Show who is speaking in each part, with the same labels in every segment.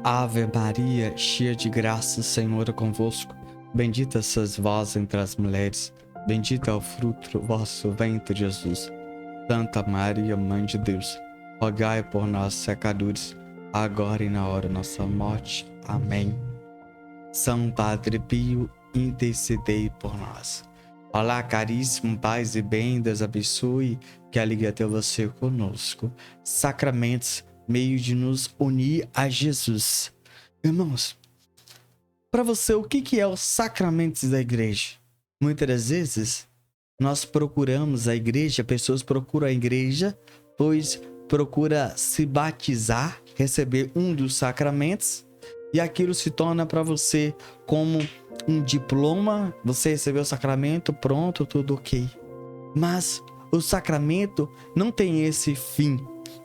Speaker 1: Ave Maria, cheia de graça, o Senhor é convosco. Bendita sois vós entre as mulheres, bendito é o fruto do vosso ventre, Jesus. Santa Maria, Mãe de Deus, rogai por nós, pecadores, agora e na hora de nossa morte. Amém. São Padre Pio, intercedei por nós. Olá, caríssimo, paz e bem, Deus abençoe, que alegria ter você conosco. Sacramentos, meio de nos unir a Jesus. Irmãos, para você, o que é os sacramentos da igreja? Muitas das vezes, nós procuramos a igreja, pessoas procuram a igreja, pois procura se batizar, receber um dos sacramentos, e aquilo se torna para você como um diploma, você recebeu o sacramento, pronto, tudo ok. Mas o sacramento não tem esse fim.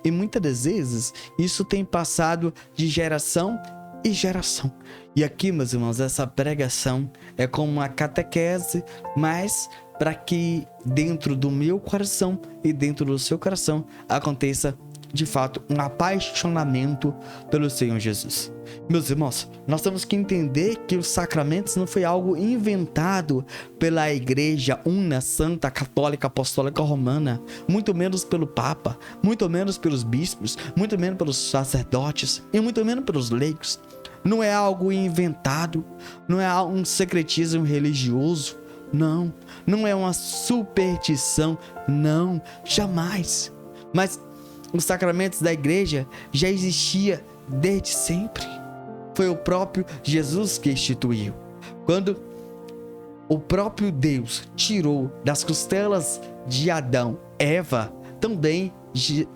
Speaker 1: E muitas das vezes isso tem passado de geração em geração. E aqui, meus irmãos, essa pregação é como uma catequese, mas para que dentro do meu coração e dentro do seu coração aconteça de fato um apaixonamento pelo Senhor Jesus. Meus irmãos, nós temos que entender que os sacramentos não foi algo inventado pela Igreja Una, Santa, Católica, Apostólica Romana, muito menos pelo Papa, muito menos pelos bispos, muito menos pelos sacerdotes e muito menos pelos leigos. Não é algo inventado, não é um secretismo religioso, não é uma superstição, não, jamais. Mas os sacramentos da igreja já existia desde sempre. Foi o próprio Jesus que instituiu. Quando o próprio Deus tirou das costelas de Adão Eva, também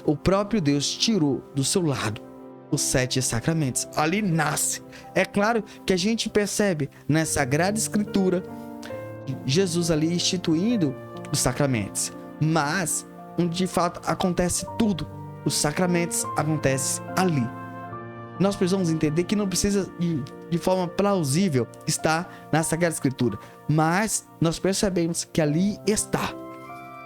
Speaker 1: o próprio Deus tirou do seu lado os 7 sacramentos. Ali nasce. É claro que a gente percebe na Sagrada Escritura Jesus ali instituindo os sacramentos. Mas, onde de fato acontece tudo, os sacramentos acontecem ali. Nós precisamos entender que não precisa de forma plausível estar na Sagrada Escritura, mas nós percebemos que ali está.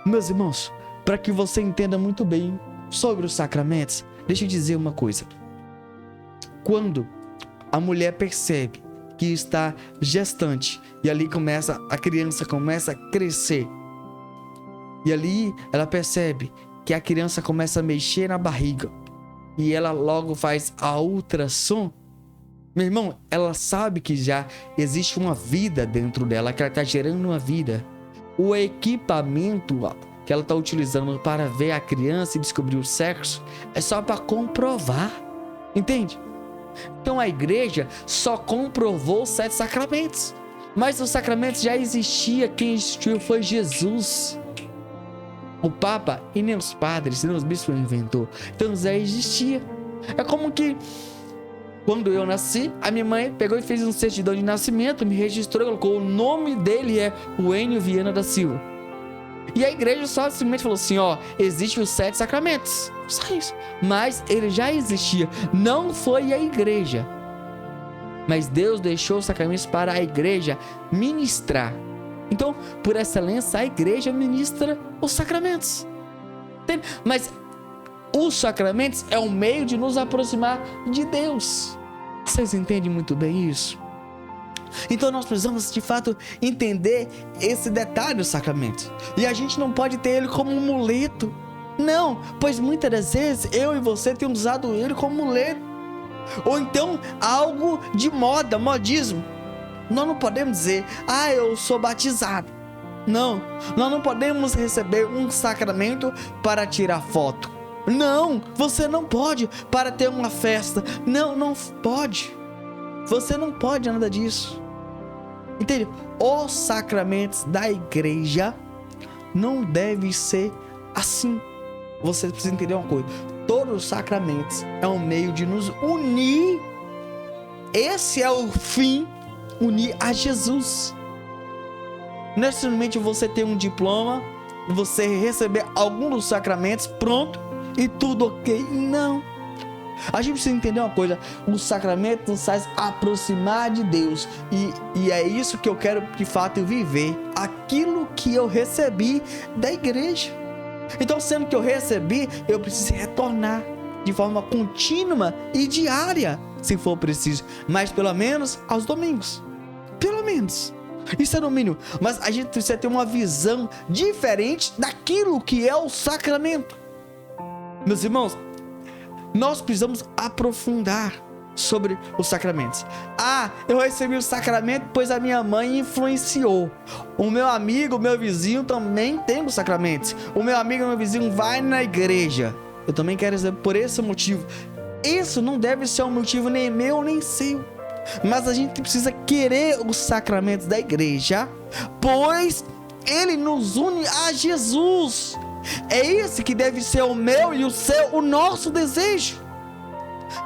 Speaker 1: Meus irmãos, para que você entenda muito bem sobre os sacramentos, deixa eu dizer uma coisa. Quando a mulher percebe que está gestante e ali a criança começa a crescer, e ali ela percebe que a criança começa a mexer na barriga e ela logo faz a ultrassom, meu irmão, ela sabe que já existe uma vida dentro dela, que ela está gerando uma vida. O equipamento que ela está utilizando para ver a criança e descobrir o sexo é só para comprovar, entende? Então a igreja só comprovou os 7 sacramentos, mas os sacramentos já existiam, quem instituiu foi Jesus. O Papa e nem os padres, nem os bispos inventou. Então já existia. É como que quando eu nasci, a minha mãe pegou e fez um certidão de nascimento, me registrou, colocou o nome dele é Wênio Viana da Silva. E a igreja só simplesmente falou assim, existem os 7 sacramentos. Só isso. Mas ele já existia. Não foi a igreja. Mas Deus deixou os sacramentos para a igreja ministrar. Então, por excelência, a igreja ministra os sacramentos. Entende? Mas os sacramentos é um meio de nos aproximar de Deus. Vocês entendem muito bem isso? Então nós precisamos de fato entender esse detalhe do sacramento. E a gente não pode ter ele como um muleto. Não, pois muitas das vezes eu e você temos usado ele como muleto. Ou então algo de moda, modismo. Nós não podemos dizer, eu sou batizado. Não, nós não podemos receber um sacramento para tirar foto. Não, você não pode para ter uma festa. Não pode. Você não pode nada disso. Entende? Os sacramentos da igreja não devem ser assim. Você precisa entender uma coisa. Todos os sacramentos é um meio de nos unir. Esse é o fim. Unir a Jesus. Não é simplesmente você ter um diploma, você receber algum dos sacramentos, pronto, e tudo ok. Não. A gente precisa entender uma coisa. O sacramento nos faz aproximar de Deus. E é isso que eu quero de fato viver. Aquilo que eu recebi da igreja. Então, sendo que eu recebi, eu preciso retornar de forma contínua e diária. se for preciso, mas pelo menos aos domingos. Pelo menos. Isso é no mínimo. Mas a gente precisa ter uma visão diferente daquilo que é o sacramento. Meus irmãos, nós precisamos aprofundar sobre os sacramentos. Eu recebi o sacramento pois a minha mãe influenciou. O meu amigo, o meu vizinho também tem os sacramentos. O meu amigo, o meu vizinho vai na igreja. Eu também quero dizer por esse motivo. Isso não deve ser um motivo nem meu nem seu. Mas a gente precisa querer os sacramentos da igreja, pois ele nos une a Jesus. É esse que deve ser o meu e o seu, o nosso desejo.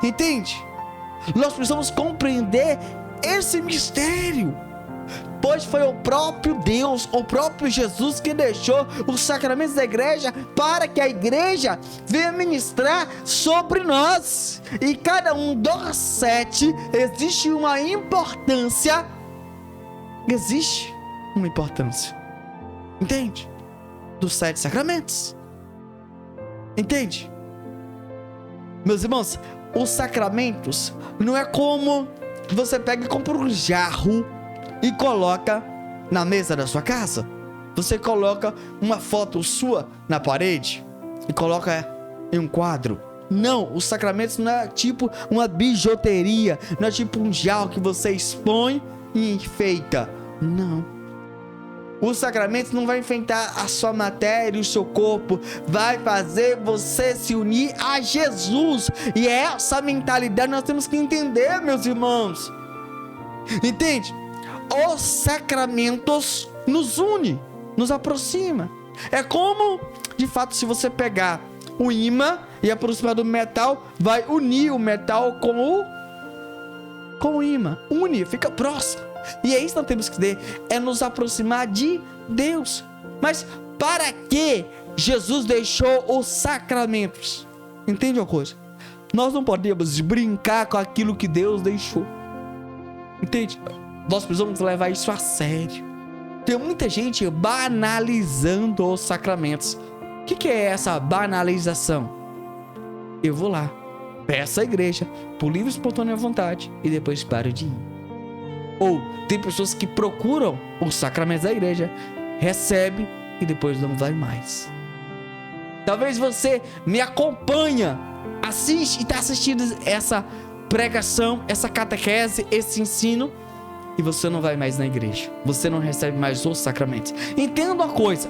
Speaker 1: Entende? Nós precisamos compreender esse mistério, pois foi o próprio Deus, o próprio Jesus que deixou os sacramentos da igreja para que a igreja venha ministrar sobre nós. E cada um dos 7 existe uma importância. Existe uma importância. Entende? Dos 7 sacramentos. Entende? Meus irmãos, os sacramentos não é como você pega e compra um jarro e coloca na mesa da sua casa. Você coloca uma foto sua na parede e coloca em um quadro. Não, os sacramentos não é tipo uma bijuteria, não é tipo um jarro que você expõe e enfeita. Não. Os sacramentos não vai enfeitar a sua matéria e o seu corpo, vai fazer você se unir a Jesus. E é essa mentalidade nós temos que entender, meus irmãos. Entende? Os sacramentos nos unem, nos aproxima. É como, de fato, se você pegar o ímã e aproximar do metal, vai unir o metal com o ímã. Une, fica próximo. E é isso que nós temos que ter, é nos aproximar de Deus. Mas para que Jesus deixou os sacramentos? Entende uma coisa? Nós não podemos brincar com aquilo que Deus deixou. Entende? Nós precisamos levar isso a sério. Tem muita gente banalizando os sacramentos. O que é essa banalização? Eu vou lá, peço à igreja, por livre e espontânea vontade, e depois paro de ir. Ou tem pessoas que procuram os sacramentos da igreja, recebe e depois não vai mais. Talvez você me acompanha, assiste e está assistindo essa pregação, essa catequese, esse ensino, e você não vai mais na igreja. Você não recebe mais os sacramentos. Entenda uma coisa: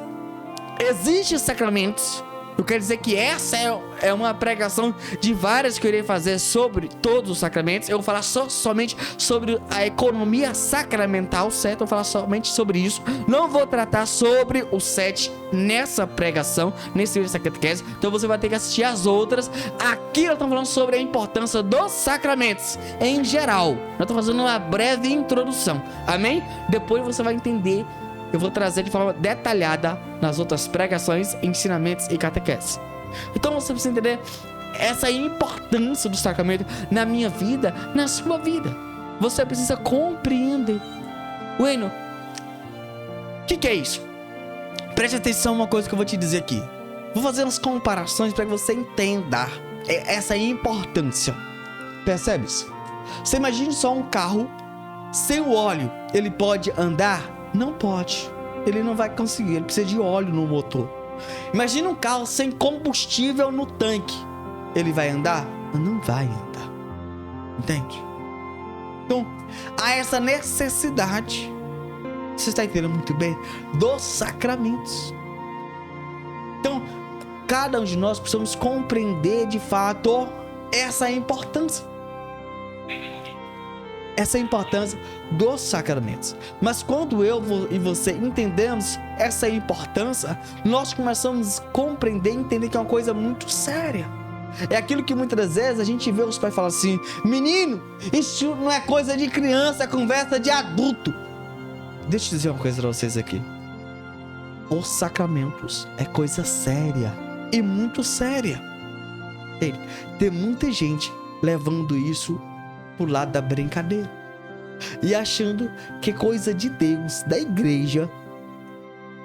Speaker 1: existem sacramentos. Eu quero dizer que essa é uma pregação de várias que eu irei fazer sobre todos os sacramentos. Eu vou falar somente sobre a economia sacramental, certo? Eu vou falar somente sobre isso. Não vou tratar sobre os 7 nessa pregação, nesse vídeo de catequese. Então você vai ter que assistir as outras. Aqui nós estamos falando sobre a importância dos sacramentos em geral. Nós estamos fazendo uma breve introdução. Amém? Depois você vai entender. Eu vou trazer de forma detalhada nas outras pregações, ensinamentos e catequeses. Então você precisa entender essa importância do sacramento na minha vida, na sua vida. Você precisa compreender. Bueno, o que é isso? Preste atenção a uma coisa que eu vou te dizer aqui. Vou fazer umas comparações para que você entenda essa importância. Percebe-se? Você imagine só um carro sem o óleo. Ele pode andar? Não pode, ele não vai conseguir, ele precisa de óleo no motor. Imagina um carro sem combustível no tanque, ele vai andar? Não vai andar. Entende? Então, há essa necessidade, você está entendendo muito bem, dos sacramentos. Então, cada um de nós precisamos compreender de fato essa importância. Essa importância dos sacramentos. Mas quando eu e você entendemos essa importância, nós começamos a compreender e entender que é uma coisa muito séria. É aquilo que muitas vezes a gente vê os pais falar assim: menino, isso não é coisa de criança, é conversa de adulto. Deixa eu dizer uma coisa para vocês aqui. Os sacramentos é coisa séria, e muito séria. Tem muita gente levando isso pro lado da brincadeira e achando que coisa de Deus, da igreja,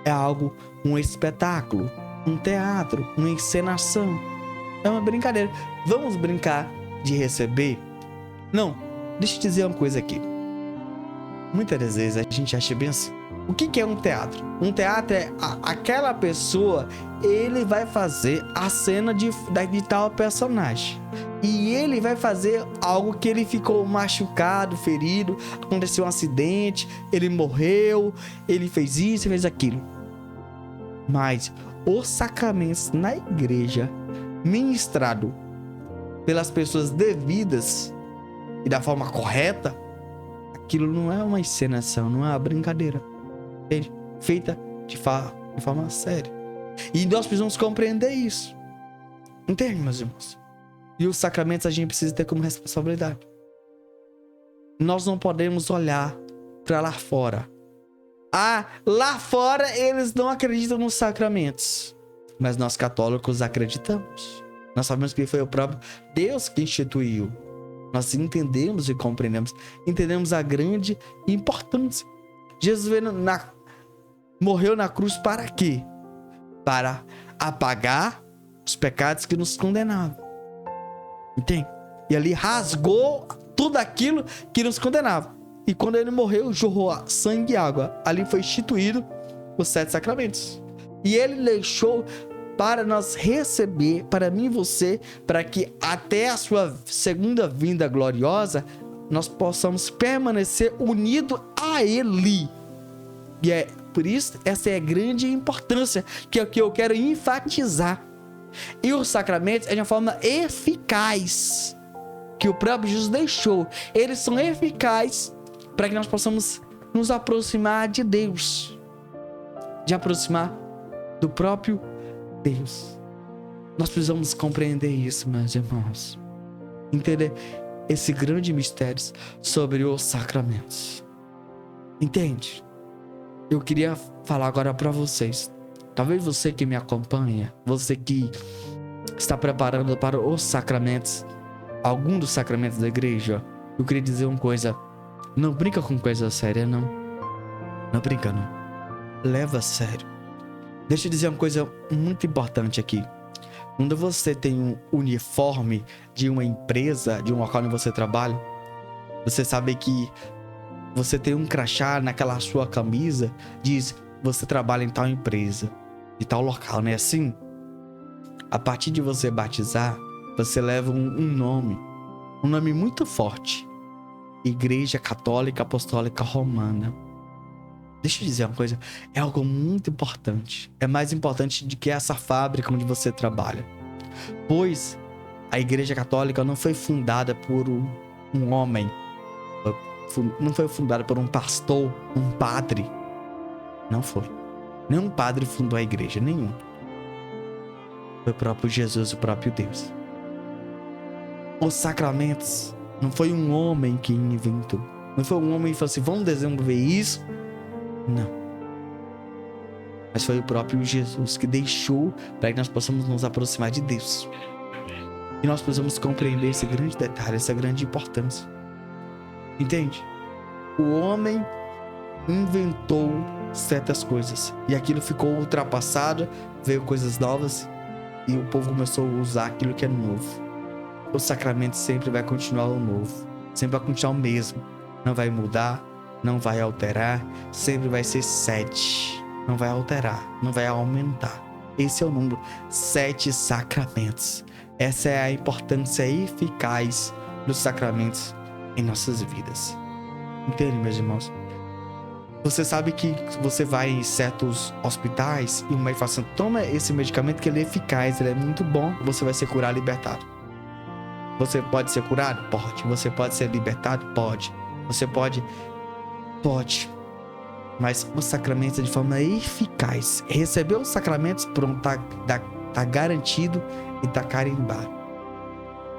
Speaker 1: é algo, um espetáculo, um teatro, uma encenação, é uma brincadeira. Vamos brincar de receber? Não, deixa eu te dizer uma coisa aqui. Muitas das vezes a gente acha bem assim. O que é um teatro? Um teatro é aquela pessoa, ele vai fazer a cena de tal personagem. E ele vai fazer algo que ele ficou machucado, ferido, aconteceu um acidente, ele morreu, ele fez isso, fez aquilo. Mas os sacramentos na igreja, ministrado pelas pessoas devidas e da forma correta, aquilo não é uma encenação, não é uma brincadeira, entende? Feita de forma séria. E nós precisamos compreender isso, entende, meus irmãos? E os sacramentos a gente precisa ter como responsabilidade. Nós não podemos olhar para lá fora. Lá fora eles não acreditam nos sacramentos, mas nós católicos acreditamos. Nós sabemos que foi o próprio Deus que instituiu. Nós entendemos e compreendemos. Entendemos a grande importância. Jesus morreu na cruz para quê? Para apagar os pecados que nos condenavam. Entende? E ali rasgou tudo aquilo que nos condenava. E quando ele morreu, jorrou sangue e água. Ali foi instituído os 7 sacramentos. E ele deixou para nós receber, para mim e você, para que até a sua segunda vinda gloriosa, nós possamos permanecer unidos a ele. E é por isso, essa é a grande importância, que é o que eu quero enfatizar. E os sacramentos é de uma forma eficaz, que o próprio Jesus deixou. Eles são eficazes para que nós possamos nos aproximar de Deus, de aproximar do próprio Deus. Nós precisamos compreender isso, meus irmãos. Entender esse grande mistério sobre os sacramentos. Entende? Eu queria falar agora para vocês. Talvez você que me acompanha, você que está preparando para os sacramentos, algum dos sacramentos da igreja, eu queria dizer uma coisa. Não brinca com coisa séria, não. Não brinca, não. Leva a sério. Deixa eu dizer uma coisa muito importante aqui. Quando você tem um uniforme de uma empresa, de um local onde você trabalha, você sabe que você tem um crachá naquela sua camisa, diz, você trabalha em tal empresa, em tal local, não é assim? A partir de você batizar, você leva um nome muito forte. Igreja Católica Apostólica Romana. Deixa eu dizer uma coisa, é algo muito importante. É mais importante do que essa fábrica onde você trabalha. Pois a Igreja Católica não foi fundada por um homem, não foi fundada por um pastor, um padre. Não foi. Nenhum padre fundou a igreja, nenhum. Foi o próprio Jesus, o próprio Deus. Os sacramentos não foi um homem que inventou. Não foi um homem que falou assim, vamos desenvolver isso. Não. Mas foi o próprio Jesus que deixou para que nós possamos nos aproximar de Deus. E nós precisamos compreender esse grande detalhe, essa grande importância. Entende? O homem inventou certas coisas e aquilo ficou ultrapassado, veio coisas novas e o povo começou a usar aquilo que é novo. O sacramento sempre vai continuar o novo, sempre vai continuar o mesmo, não vai mudar, não vai alterar, sempre vai ser 7, não vai alterar, não vai aumentar. Esse é o número, 7 sacramentos. Essa é a importância eficaz dos sacramentos em nossas vidas. Entende, meus irmãos? Você sabe que você vai em certos hospitais e o médico fala assim, toma esse medicamento que ele é eficaz, ele é muito bom, você vai ser curado, libertado. Você pode ser curado? Pode. Você pode ser libertado? Pode. Você pode? Pode. Mas os sacramentos de forma eficaz. Receber os sacramentos, pronto, tá garantido e tá carimbado.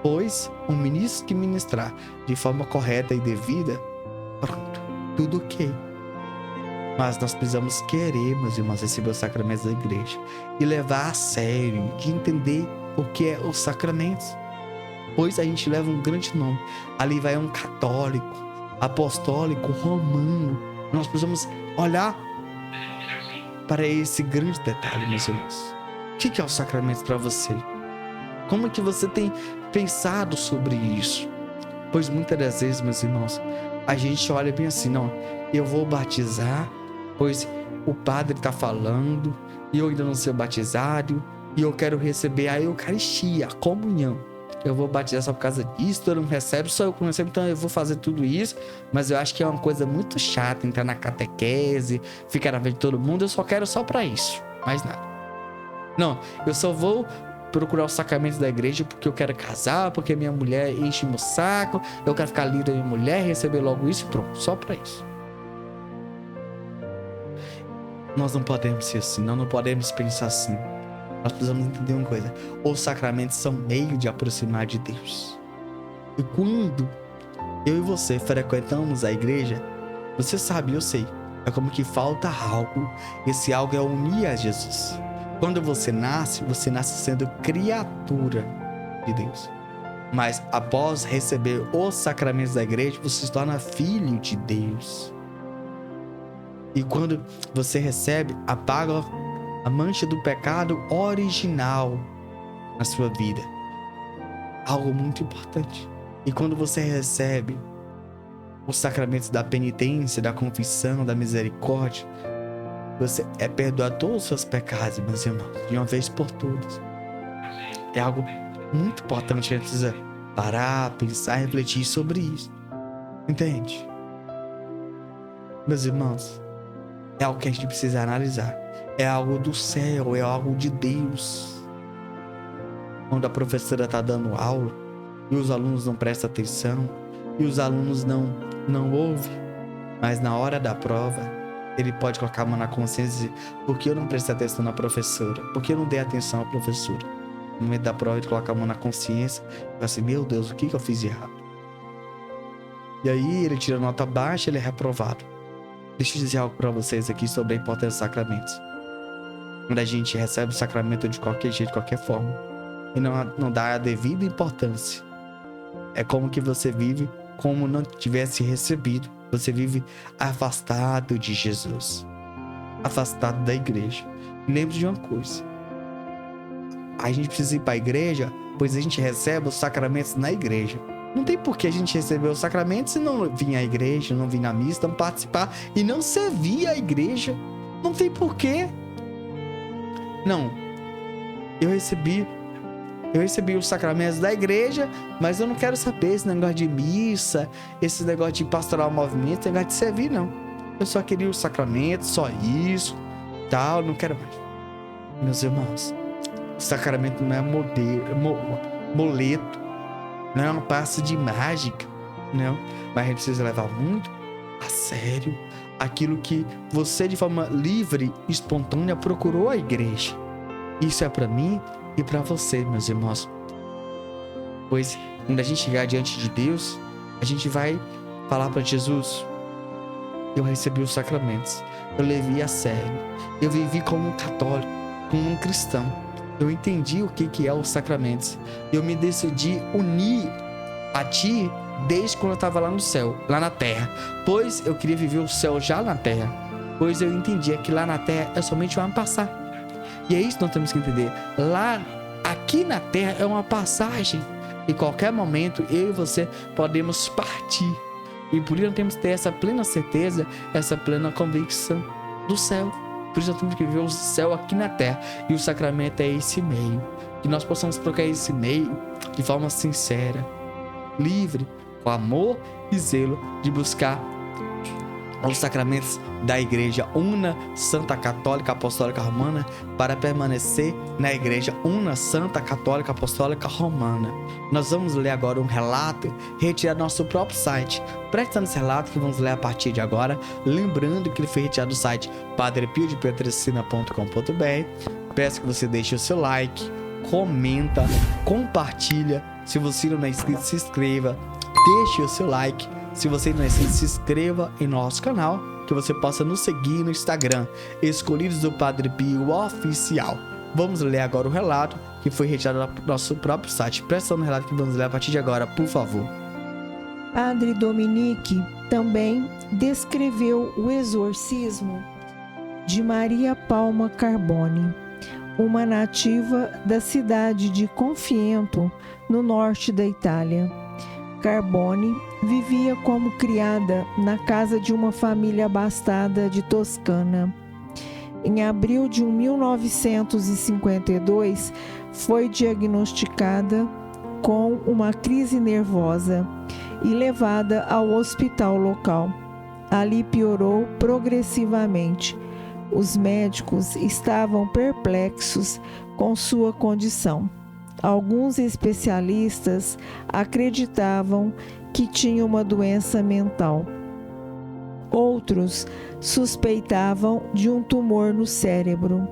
Speaker 1: Pois um ministro que ministrar de forma correta e devida, pronto, tudo ok. Mas nós precisamos querer, meus irmãos, receber os sacramentos da igreja e levar a sério, de entender o que é os sacramentos. Pois a gente leva um grande nome. Ali vai um católico, apostólico, romano. Nós precisamos olhar para esse grande detalhe, meus irmãos. O que é o sacramento para você? Como é que você tem pensado sobre isso? Pois muitas das vezes, meus irmãos, a gente olha bem assim, não, eu vou batizar, pois o padre está falando, e eu ainda não sou batizado, e eu quero receber a Eucaristia, a comunhão. Eu vou batizar só por causa disso, todo mundo recebe, só eu que não recebo, então eu vou fazer tudo isso. Mas eu acho que é uma coisa muito chata entrar na catequese, ficar na frente de todo mundo, eu só quero só pra isso, mais nada. Não, eu só vou procurar os sacramentos da igreja porque eu quero casar, porque minha mulher enche meu saco, eu quero ficar livre da minha mulher, receber logo isso e pronto, só pra isso. Nós não podemos ser assim, não podemos pensar assim. Nós precisamos entender uma coisa: os sacramentos são meio de aproximar de Deus. E quando eu e você frequentamos a igreja, você sabe, eu sei, é como que falta algo. Esse algo é unir a Jesus. Quando você nasce sendo criatura de Deus. Mas após receber os sacramentos da igreja, você se torna filho de Deus. E quando você recebe, apaga a mancha do pecado original na sua vida. Algo muito importante. E quando você recebe os sacramentos da penitência, da confissão, da misericórdia, você é perdoado todos os seus pecados, meus irmãos, de uma vez por todas. É algo muito importante que a gente precisa parar, pensar, refletir sobre isso. Entende? Meus irmãos, é algo que a gente precisa analisar. É algo do céu, é algo de Deus. Quando a professora está dando aula e os alunos não prestam atenção e os alunos não ouvem, mas na hora da prova ele pode colocar a mão na consciência e dizer: por que eu não prestei atenção na professora? Por que eu não dei atenção à professora? No momento da prova ele coloca a mão na consciência e fala assim: meu Deus, o que eu fiz de errado? E aí ele tira nota baixa, ele é reprovado. Deixa eu dizer algo para vocês aqui sobre a importância dos sacramentos. Quando a gente recebe o sacramento de qualquer jeito, de qualquer forma, e não dá a devida importância, é como que você vive como não tivesse recebido. Você vive afastado de Jesus, afastado da igreja. Lembre de uma coisa: a gente precisa ir para a igreja, pois a gente recebe os sacramentos na igreja. Não tem por que a gente receber os sacramentos e não vir à igreja, não vir na missa, não participar e não servir a igreja. Não tem porquê. Não, eu recebi os sacramentos da igreja, mas eu não quero saber esse negócio de missa, esse negócio de pastoral movimento, esse negócio de servir, não. Eu só queria os sacramentos, só isso, tal, não quero mais. Meus irmãos, o sacramento não é moleto, não é uma passe de mágica, não. Mas a gente precisa levar muito a sério aquilo que você, de forma livre e espontânea, procurou a igreja. Isso é para mim e para você, meus irmãos. Pois quando a gente chegar diante de Deus, a gente vai falar para Jesus: eu recebi os sacramentos, eu levei a sério, eu vivi como um católico, como um cristão, eu entendi o que é os sacramentos, eu me decidi unir a Ti desde quando eu estava lá no céu, lá na terra, pois eu queria viver o céu já na terra, pois eu entendia que lá na terra é somente uma passagem. E é isso que nós temos que entender. Aqui na terra é uma passagem. Em qualquer momento, eu e você podemos partir. E por isso nós temos que ter essa plena certeza, essa plena convicção do céu. Por isso nós temos que viver o céu aqui na terra. E o sacramento é esse meio. Que nós possamos trocar esse meio de forma sincera, livre, com amor e zelo de buscar os sacramentos da Igreja Una, Santa Católica Apostólica Romana, para permanecer na Igreja Una, Santa Católica Apostólica Romana. Nós vamos ler agora um relato retirado do nosso próprio site. Preste atenção nesse relato que vamos ler a partir de agora, lembrando que ele foi retirado do site padrepiodepetrecina.com.br. Peço que você deixe o seu like, comenta, compartilha. Se você não é inscrito, se inscreva, deixe o seu like. Se você não é inscrito, se inscreva em nosso canal, que você possa nos seguir no Instagram, Escolhidos do Padre Pio Oficial. Vamos ler agora o relato que foi retirado do nosso próprio site. Presta atenção no relato que vamos ler a partir de agora, por favor.
Speaker 2: Padre Dominique também descreveu o exorcismo de Maria Palma Carboni, uma nativa da cidade de Confiento, no norte da Itália. Carbone vivia como criada na casa de uma família abastada de Toscana. Em abril de 1952, foi diagnosticada com uma crise nervosa e levada ao hospital local. Ali piorou progressivamente. Os médicos estavam perplexos com sua condição. Alguns especialistas acreditavam que tinha uma doença mental. Outros suspeitavam de um tumor no cérebro.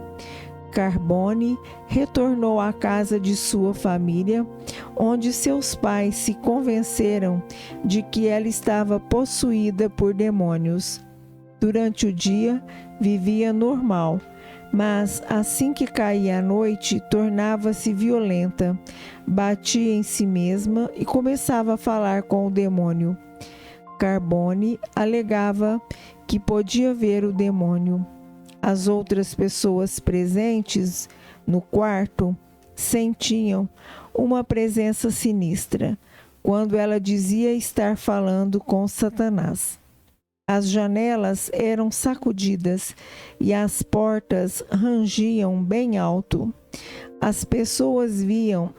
Speaker 2: Carbone retornou à casa de sua família, onde seus pais se convenceram de que ela estava possuída por demônios. Durante o dia, vivia normal, mas assim que caía a noite, tornava-se violenta, batia em si mesma e começava a falar com o demônio. Carbone alegava que podia ver o demônio. As outras pessoas presentes no quarto sentiam uma presença sinistra quando ela dizia estar falando com Satanás. As janelas eram sacudidas e as portas rangiam bem alto. As pessoas viam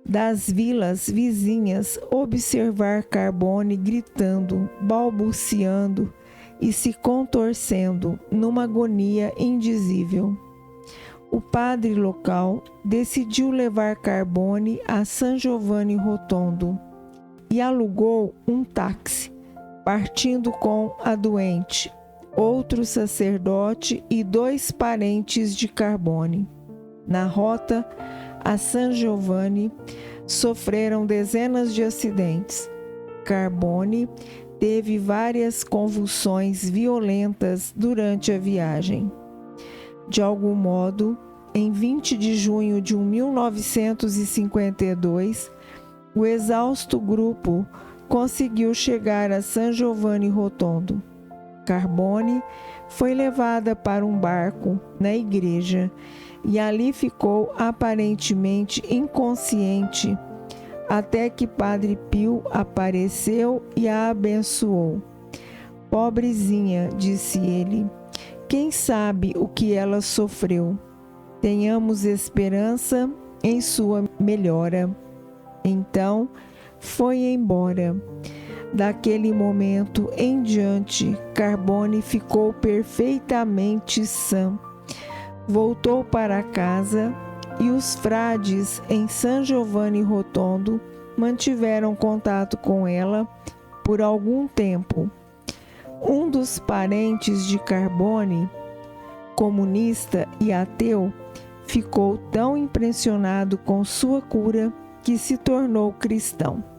Speaker 2: das vilas vizinhas observar Carbone gritando, balbuciando e se contorcendo numa agonia indizível. O padre local decidiu levar Carbone a San Giovanni Rotondo e alugou um táxi, partindo com a doente, outro sacerdote e 2 parentes de Carbone. Na rota a San Giovanni, sofreram dezenas de acidentes. Carbone teve várias convulsões violentas durante a viagem. De algum modo, em 20 de junho de 1952, o exausto grupo conseguiu chegar a San Giovanni Rotondo. Carbone foi levada para um barco na igreja e ali ficou aparentemente inconsciente até que Padre Pio apareceu e a abençoou. Pobrezinha, disse ele, quem sabe o que ela sofreu? Tenhamos esperança em sua melhora. Então, foi embora. Daquele momento em diante, Carbone ficou perfeitamente sã. Voltou para casa e os frades em San Giovanni Rotondo mantiveram contato com ela por algum tempo. Um dos parentes de Carbone, comunista e ateu, ficou tão impressionado com sua cura que se tornou cristão.